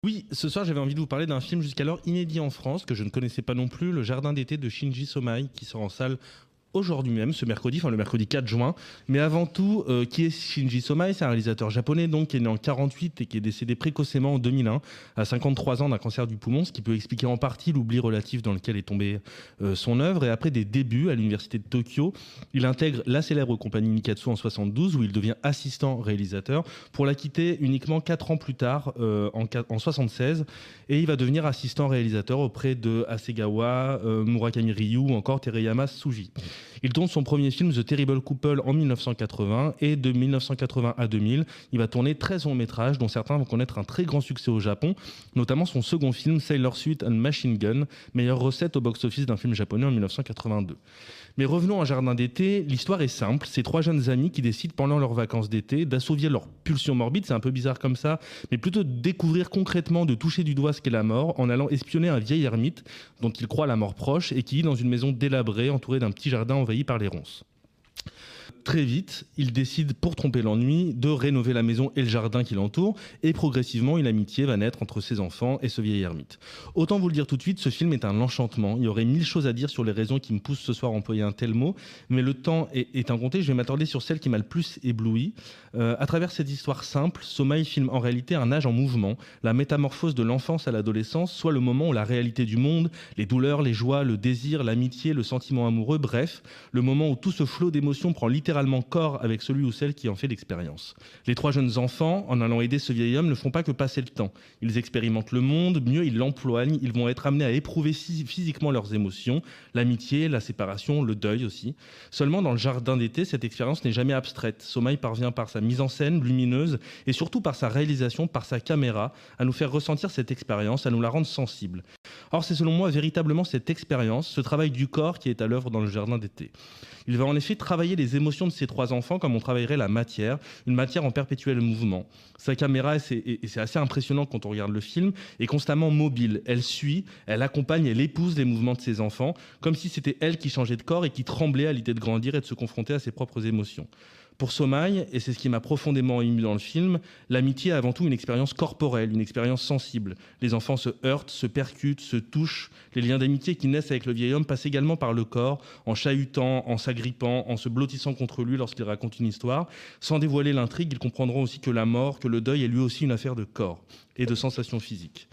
Oui, ce soir j'avais envie de vous parler d'un film jusqu'alors inédit en France, que je ne connaissais pas non plus, Le Jardin d'été de Shinji Somai, qui sort en salle aujourd'hui même, ce mercredi, enfin le mercredi 4 juin. Mais avant tout, qui est Shinji Somai? C'est un réalisateur japonais donc qui est né en 48 et qui est décédé précocement en 2001, à 53 ans d'un cancer du poumon, ce qui peut expliquer en partie l'oubli relatif dans lequel est tombée son œuvre. Et après des débuts à l'université de Tokyo, il intègre la célèbre compagnie Nikatsu en 72 où il devient assistant réalisateur pour la quitter uniquement 4 ans plus tard, en 76. Et il va devenir assistant réalisateur auprès de Hasegawa, Murakami Ryu ou encore Tereyama Tsuji. Il tourne son premier film The Terrible Couple en 1980 et de 1980 à 2000, il va tourner 13 longs métrages dont certains vont connaître un très grand succès au Japon, notamment son second film Sailor Suit and Machine Gun, meilleure recette au box-office d'un film japonais en 1982. Mais revenons à Jardin d'été, l'histoire est simple, c'est trois jeunes amis qui décident pendant leurs vacances d'été d'assouvir leurs pulsions morbides, c'est un peu bizarre comme ça, mais plutôt de découvrir concrètement, de toucher du doigt ce qu'est la mort en allant espionner un vieil ermite dont ils croient la mort proche et qui vit dans une maison délabrée entourée d'un petit jardin envahi par les ronces. Très vite, il décide, pour tromper l'ennui, de rénover la maison et le jardin qui l'entoure, et progressivement, une amitié va naître entre ses enfants et ce vieil ermite. Autant vous le dire tout de suite, ce film est un enchantement. Il y aurait mille choses à dire sur les raisons qui me poussent ce soir à employer un tel mot, mais le temps est incompté, je vais m'attarder sur celle qui m'a le plus ébloui. À travers cette histoire simple, Sommeil filme en réalité un âge en mouvement, la métamorphose de l'enfance à l'adolescence, soit le moment où la réalité du monde, les douleurs, les joies, le désir, l'amitié, le sentiment amoureux, bref, le moment où tout ce flot d'émotions prend littéralement corps avec celui ou celle qui en fait l'expérience. Les trois jeunes enfants, en allant aider ce vieil homme, ne font pas que passer le temps. Ils expérimentent le monde, mieux ils l'emploient, ils vont être amenés à éprouver physiquement leurs émotions, l'amitié, la séparation, le deuil aussi. Seulement dans le jardin d'été, cette expérience n'est jamais abstraite. Sommeil parvient par sa mise en scène lumineuse et surtout par sa réalisation, par sa caméra, à nous faire ressentir cette expérience, à nous la rendre sensible. Or, c'est selon moi véritablement cette expérience, ce travail du corps qui est à l'œuvre dans le jardin d'été. Il va en effet travailler les émotions de ces trois enfants comme on travaillerait la matière, une matière en perpétuel mouvement. Sa caméra, et c'est assez impressionnant quand on regarde le film, est constamment mobile. Elle suit, elle accompagne, elle épouse les mouvements de ses enfants, comme si c'était elle qui changeait de corps et qui tremblait à l'idée de grandir et de se confronter à ses propres émotions. Pour Sommeil, et c'est ce qui m'a profondément ému dans le film, l'amitié est avant tout une expérience corporelle, une expérience sensible. Les enfants se heurtent, se percutent, se touchent. Les liens d'amitié qui naissent avec le vieil homme passent également par le corps, en chahutant, en s'agrippant, en se blottissant contre lui lorsqu'il raconte une histoire. Sans dévoiler l'intrigue, ils comprendront aussi que la mort, que le deuil est lui aussi une affaire de corps et de sensations physiques.